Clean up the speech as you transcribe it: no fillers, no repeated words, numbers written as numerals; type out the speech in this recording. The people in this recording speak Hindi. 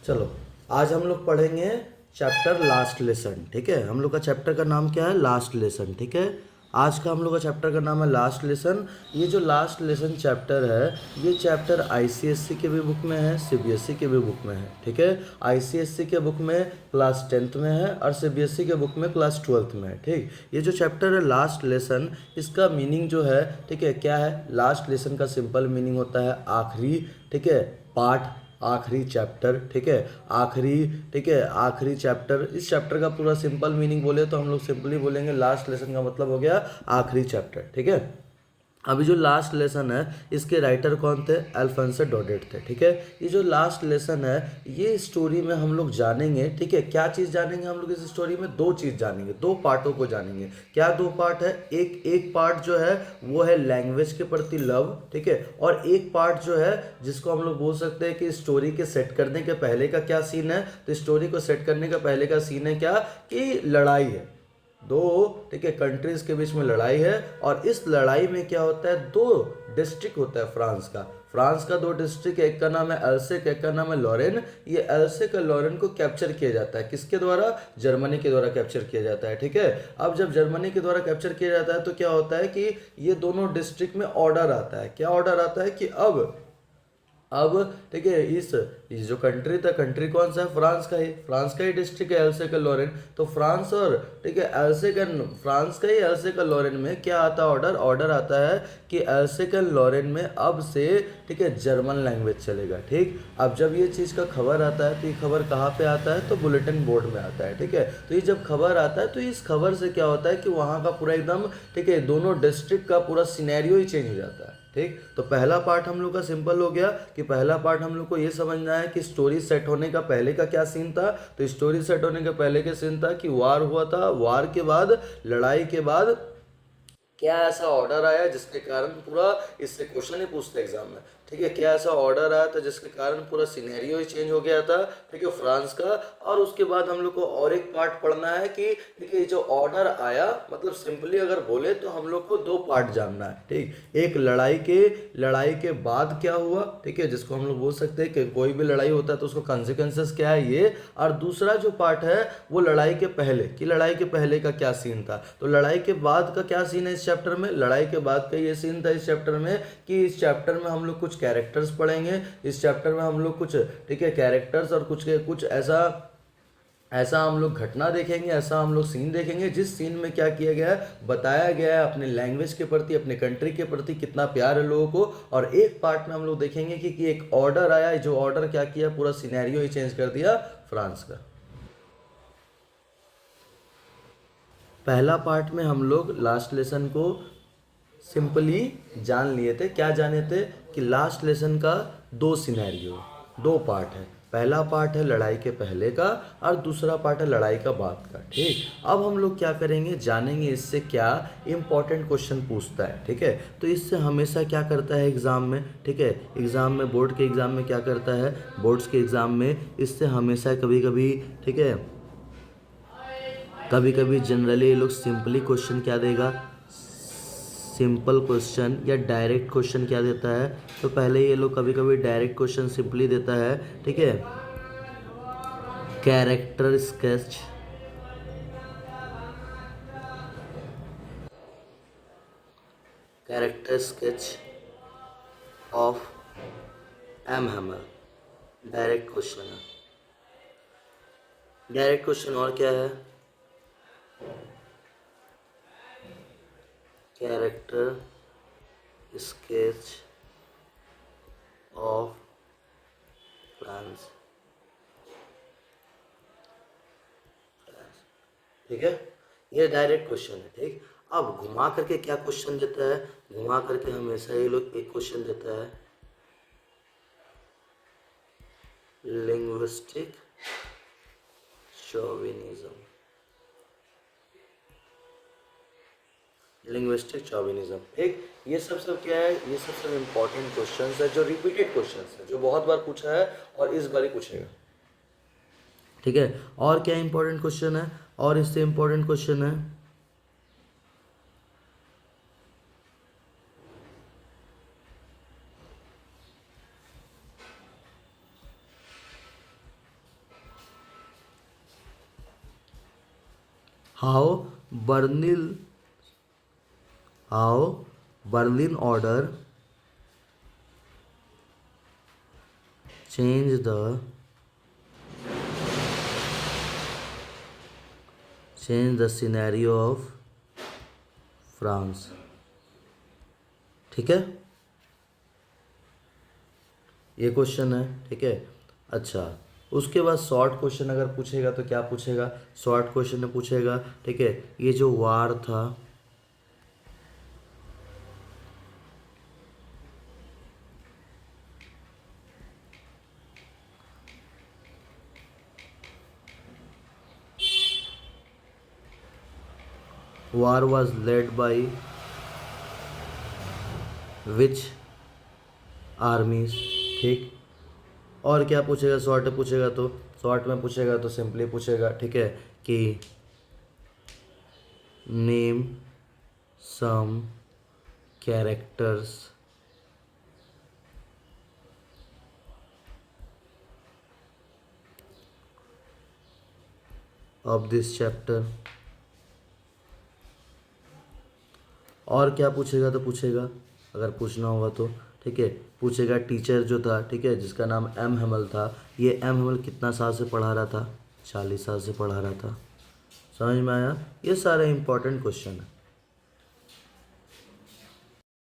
चलो, आज हम लोग पढ़ेंगे चैप्टर लास्ट लेसन। ठीक है, हम लोग का चैप्टर का नाम क्या है? Last lesson. ठीक है, आज का हम लोग का चैप्टर का नाम है लास्ट लेसन। ये जो लास्ट लेसन चैप्टर है, ये चैप्टर आईसीएससी के भी बुक में है, सीबीएसई के भी बुक में है। ठीक है, आईसीएससी के बुक में क्लास 10th में है और सीबीएसई के बुक में क्लास 12th में है। ठीक, ये जो चैप्टर है लास्ट लेसन, इसका मीनिंग जो है, ठीक है, क्या है? लास्ट लेसन का सिंपल मीनिंग होता है आखिरी, ठीक है, पार्ट, आखिरी चैप्टर। ठीक है, आखिरी, ठीक है, आखिरी चैप्टर। इस चैप्टर का पूरा सिंपल मीनिंग बोले तो हम लोग सिंपली बोलेंगे लास्ट लेसन का मतलब हो गया आखिरी चैप्टर। ठीक है, अभी जो लास्ट लेसन है, इसके राइटर कौन थे? अल्फोंसो डोडेट थे। ठीक है, ये जो लास्ट लेसन है, ये स्टोरी में हम लोग जानेंगे, ठीक है, क्या चीज़ जानेंगे हम लोग इस स्टोरी में? दो चीज़ जानेंगे, दो पार्टों को जानेंगे। क्या दो पार्ट है? एक एक पार्ट जो है वो है लैंग्वेज के प्रति लव, ठीक है, और एक पार्ट जो है जिसको हम लोग बोल सकते हैं कि स्टोरी के सेट करने के पहले का क्या सीन है। तो स्टोरी को सेट करने का पहले का सीन है क्या? कि लड़ाई है, दो, ठीक है, कंट्रीज के बीच में लड़ाई है। और इस लड़ाई में क्या होता है? दो डिस्ट्रिक्ट होता है फ्रांस का। फ्रांस का दो डिस्ट्रिक्ट, एक का नाम है अल्सेक, एक का नाम है लॉरेन। ये अल्सेक और लॉरेन को कैप्चर किया जाता है, किसके द्वारा? जर्मनी के द्वारा कैप्चर किया जाता है। ठीक है, अब जब जर्मनी के द्वारा कैप्चर किया जाता है तो क्या होता है कि ये दोनों डिस्ट्रिक्ट में ऑर्डर आता है। क्या ऑर्डर आता है? कि अब ठीक है, इस जो कंट्री था, कंट्री कौन सा है? फ्रांस का ही डिस्ट्रिक्ट है एल्से का लॉरेन। तो फ्रांस और, ठीक है, एल्से का, फ्रांस का ही एल्से का लॉरेन में क्या आता है? ऑर्डर आता है कि एल्से का लॉरेन में अब से, ठीक है, जर्मन लैंग्वेज चलेगा। ठीक, अब जब ये चीज़ का खबर आता है तो ये खबर कहाँ पे आता है? तो बुलेटिन बोर्ड में आता है। ठीक है, तो ये जब खबर आता है तो इस खबर से क्या होता है कि वहाँ का पूरा एकदम, ठीक है, दोनों डिस्ट्रिक्ट का पूरा सिनेरियो ही चेंज हो जाता है। ठीक, तो पहला पार्ट हम लोग का सिंपल हो गया कि पहला पार्ट हम लोग को ये समझना है कि स्टोरी सेट होने का पहले का क्या सीन था। तो स्टोरी सेट होने के पहले का सीन था कि वार हुआ था, वार के बाद, लड़ाई के बाद क्या ऐसा ऑर्डर आया जिसके कारण पूरा, इससे क्वेश्चन ही पूछते एग्जाम में, ठीक है, क्या ऐसा ऑर्डर आया था जिसके कारण पूरा सिनेरियो ही चेंज हो गया था, ठीक है, फ्रांस का। और उसके बाद हम लोग को और एक पार्ट पढ़ना है कि, ठीक है, जो ऑर्डर आया, मतलब सिंपली अगर बोले तो हम लोग को दो पार्ट जानना है। ठीक, एक लड़ाई के बाद क्या हुआ, ठीक है, जिसको हम लोग बोल सकते हैं कि कोई भी लड़ाई होता है तो उसको कॉन्सिक्वेंसेस क्या है, ये। और दूसरा जो पार्ट है वो लड़ाई के पहले, कि लड़ाई के पहले का क्या सीन था। तो लड़ाई के बाद का क्या सीन है इस चैप्टर में? लड़ाई के बाद का ये सीन था इस चैप्टर में कि इस चैप्टर में हम लोग कुछ कैरेक्टर्स पढ़ेंगे। इस चैप्टर में हम लोग कुछ, ठीक है, कैरेक्टर्स और कुछ कुछ ऐसा ऐसा हम लोग घटना देखेंगे, ऐसा हम लोग सीन देखेंगे जिस सीन में क्या किया गया है, बताया गया है अपने लैंग्वेज के प्रति, अपने कंट्री के प्रति कितना प्यार है लोगों को। और एक पार्ट में हम लोग देखेंगे कि एक ऑर्डर आया, जो ऑर्डर क्या किया, पूरा सिनेरियो ही चेंज कर दिया फ्रांस का। पहला पार्ट में हम लोग लास्ट लेसन को सिंपली जान लिए थे। क्या जाने थे? कि लास्ट लेसन का दो सिनेरियो, दो पार्ट है। पहला पार्ट है लड़ाई के पहले का और दूसरा पार्ट है लड़ाई का बाद का। ठीक, अब हम लोग क्या करेंगे, जानेंगे इससे क्या इंपॉर्टेंट क्वेश्चन पूछता है। ठीक है, तो इससे हमेशा क्या करता है एग्ज़ाम में, ठीक है, एग्ज़ाम में, बोर्ड के एग्ज़ाम में क्या करता है, बोर्ड्स के एग्ज़ाम में इससे हमेशा कभी कभी, ठीक है, कभी कभी जनरली ये लोग सिंपली क्वेश्चन क्या देगा, सिंपल क्वेश्चन या डायरेक्ट क्वेश्चन क्या देता है। तो पहले ये लोग कभी कभी डायरेक्ट क्वेश्चन सिंपली देता है। ठीक है, character sketch, character sketch of M Hamel, direct question है। डायरेक्ट क्वेश्चन और क्या है? Character sketch of Franz. ठीक है, ये डायरेक्ट क्वेश्चन है। ठीक, अब घुमा करके क्या क्वेश्चन देता है? घुमा करके हमेशा ये लोग एक क्वेश्चन देता है, लिंग्विस्टिक चौविनिज्म। लिंग्विस्टिक चौविनिज्म। ठीक, ये सब क्या है? ये सब इंपॉर्टेंट क्वेश्चंस है जो रिपीटेड क्वेश्चंस है, जो बहुत बार पूछा है और इस बार ही पूछेगा। ठीक है, और क्या इंपॉर्टेंट क्वेश्चन है? और इससे इंपॉर्टेंट क्वेश्चन है, how Berlin how Berlin order change the scenario of Franz. ठीक है, ये क्वेश्चन है। ठीक है, अच्छा उसके बाद शॉर्ट क्वेश्चन अगर पूछेगा तो क्या पूछेगा, शॉर्ट क्वेश्चन में पूछेगा। ठीक है, ये जो वार था, war was led by which armies. ठीक, और क्या पूछेगा, शॉर्ट में पूछेगा तो शॉर्ट में पूछेगा तो सिंपली पूछेगा, ठीक है, कि name some characters of this chapter. और क्या पूछेगा तो पूछेगा, अगर पूछना होगा तो, ठीक है, पूछेगा टीचर जो था, ठीक है, जिसका नाम एम हेमल था, ये एम हेमल कितना साल से पढ़ा रहा था, 40 साल से पढ़ा रहा था। समझ में आया, ये सारे इंपॉर्टेंट क्वेश्चन है।